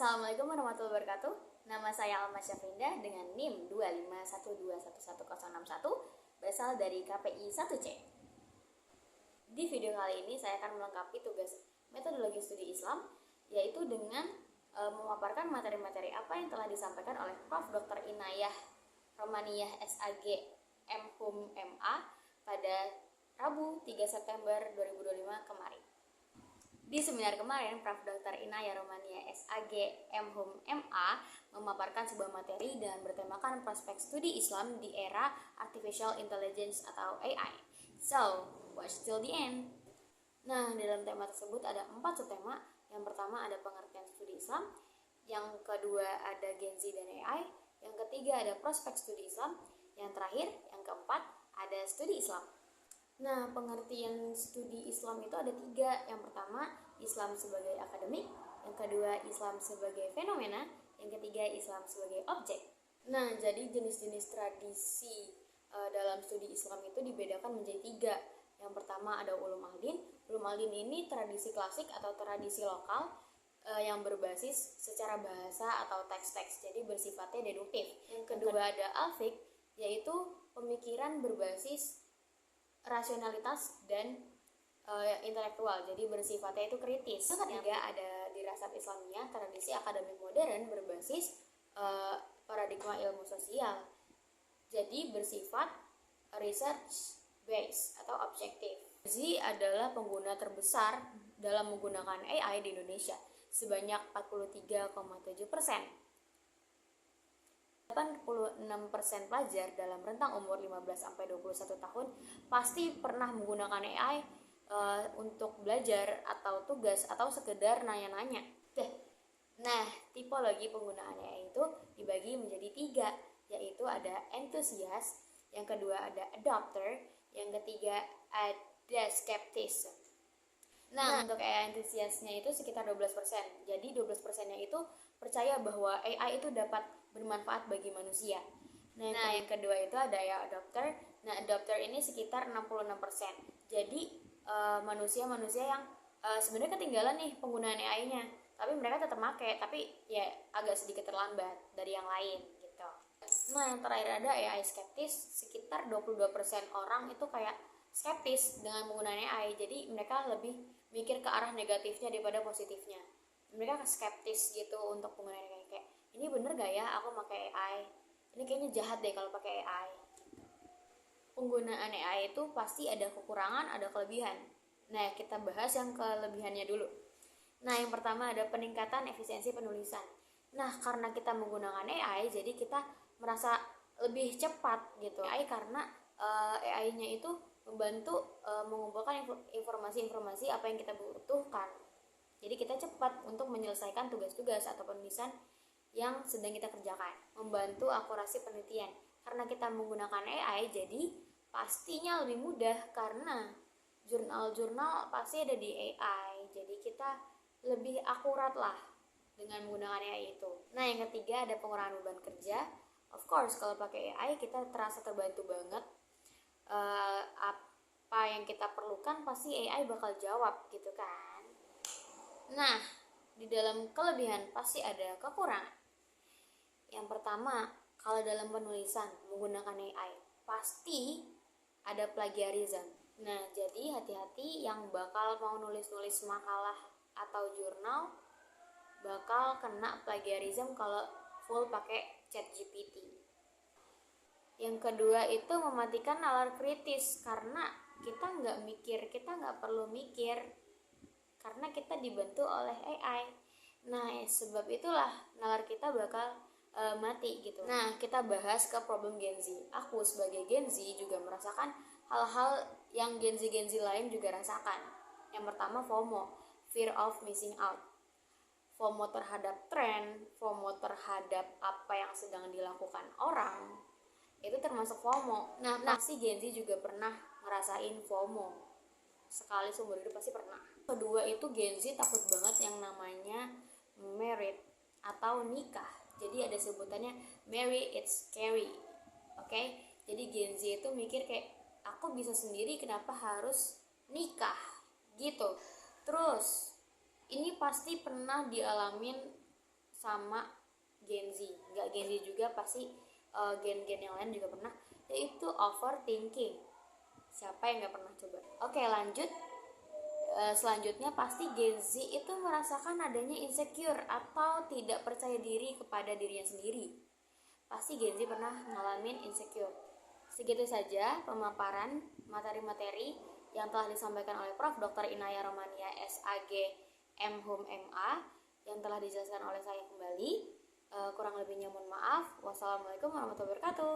Assalamualaikum warahmatullahi wabarakatuh. Nama saya Alma Syafrinda dengan NIM 251211161 berasal dari KPI 1C. Di video kali ini saya akan melengkapi tugas metodologi studi Islam, yaitu dengan memaparkan materi-materi apa yang telah disampaikan oleh Prof. Dr. Inayah Romaniyah SAG M.Hum MA pada Rabu 3 September 2025 kemarin. Di seminar kemarin, Prof. Dr. Inayah Romaniyah SAG M.Hum MA memaparkan sebuah materi dan bertemakan prospek studi Islam di era Artificial Intelligence atau AI. So, watch till the end. Nah, dalam tema tersebut ada 4 subtema. Yang pertama ada pengertian studi Islam, yang kedua ada Gen Z dan AI, yang ketiga ada prospek studi Islam, yang terakhir, yang keempat, ada studi Islam. Nah, pengertian studi Islam itu ada 3. Yang pertama, Islam sebagai akademik. Yang kedua, Islam sebagai fenomena. Yang ketiga, Islam sebagai objek. Nah, jadi jenis-jenis tradisi dalam studi Islam itu dibedakan menjadi 3. Yang pertama ada ulum al-din. Ulum al-din ini tradisi klasik atau tradisi lokal yang berbasis secara bahasa atau teks-teks, jadi bersifatnya deduktif. Yang kedua ada al-fiqh, yaitu pemikiran berbasis rasionalitas dan intelektual, jadi bersifatnya itu kritis. Yang ketiga ada dirasat Islamiyah, tradisi akademik modern berbasis paradigma ilmu sosial, jadi bersifat research based atau objektif. Z adalah pengguna terbesar dalam menggunakan AI di Indonesia, sebanyak 43,7%. 86% pelajar dalam rentang umur 15-21 tahun pasti pernah menggunakan AI untuk belajar atau tugas atau sekedar nanya-nanya. Nah, tipologi penggunaan AI itu dibagi menjadi 3, yaitu ada entusias, yang kedua ada adopter, yang ketiga ada skeptis. Nah, untuk AI entusiasnya itu sekitar 12%. Jadi 12%-nya itu percaya bahwa AI itu dapat bermanfaat bagi manusia. Nah, yang kedua itu ada ya adopter. Nah, adopter ini sekitar 66%. Jadi manusia-manusia yang sebenarnya ketinggalan nih penggunaan AI-nya, tapi mereka tetap pakai, tapi ya agak sedikit terlambat dari yang lain gitu. Nah, yang terakhir ada AI skeptis. Sekitar 22% orang itu kayak skeptis dengan penggunaan AI. Jadi mereka lebih mikir ke arah negatifnya daripada positifnya. Mereka skeptis gitu untuk penggunaan AI, kayak ini bener gak ya aku pakai AI? Ini kayaknya jahat deh kalau pakai AI. Penggunaan AI itu pasti ada kekurangan, ada kelebihan. Nah, kita bahas yang kelebihannya dulu. Nah, yang pertama ada peningkatan efisiensi penulisan. Nah, karena kita menggunakan AI, jadi kita merasa lebih cepat gitu. AI karena AI-nya itu membantu mengumpulkan informasi-informasi apa yang kita butuhkan. Jadi kita cepat untuk menyelesaikan tugas-tugas atau penulisan yang sedang kita kerjakan. Membantu akurasi penelitian. Karena kita menggunakan AI, jadi pastinya lebih mudah karena jurnal-jurnal pasti ada di AI. Jadi kita lebih akurat lah dengan menggunakan AI itu. Nah, yang ketiga ada pengurangan beban kerja. Of course, kalau pakai AI kita terasa terbantu banget. Apa yang kita perlukan pasti AI bakal jawab gitu kan. Nah, di dalam kelebihan pasti ada kekurangan. Yang pertama, kalau dalam penulisan menggunakan AI pasti ada plagiarism. Nah, jadi hati-hati yang bakal mau nulis-nulis makalah atau jurnal bakal kena plagiarism kalau full pakai ChatGPT. Yang kedua itu mematikan nalar kritis, karena kita nggak perlu mikir karena kita dibantu oleh AI. Nah, sebab itulah nalar kita bakal mati gitu. Nah, kita bahas ke problem Gen Z. Aku sebagai Gen Z juga merasakan hal-hal yang Gen Z lain juga rasakan. Yang pertama FOMO, fear of missing out. FOMO terhadap tren, FOMO terhadap apa yang sedang dilakukan orang, itu termasuk FOMO. Nah, pasti Gen Z juga pernah ngerasain FOMO. Sekali seumur hidup pasti pernah. Kedua itu Gen Z takut banget yang namanya married atau nikah. Jadi ada sebutannya marry it's scary. Oke? Jadi Gen Z itu mikir kayak aku bisa sendiri, kenapa harus nikah gitu. Terus ini pasti pernah dialamin sama Gen Z. Nggak Gen Z juga, pasti gen-gen yang lain juga pernah, yaitu overthinking. Siapa yang nggak pernah coba? Oke, lanjut. Selanjutnya pasti Gen Z itu merasakan adanya insecure atau tidak percaya diri kepada dirinya sendiri. Pasti Gen Z pernah ngalamin insecure. Segitu saja pemaparan materi-materi yang telah disampaikan oleh Prof. Dr. Inaya Romania SAG M.Hum MA yang telah dijelaskan oleh saya kembali. Kurang lebihnya mohon maaf. Wassalamualaikum warahmatullahi wabarakatuh.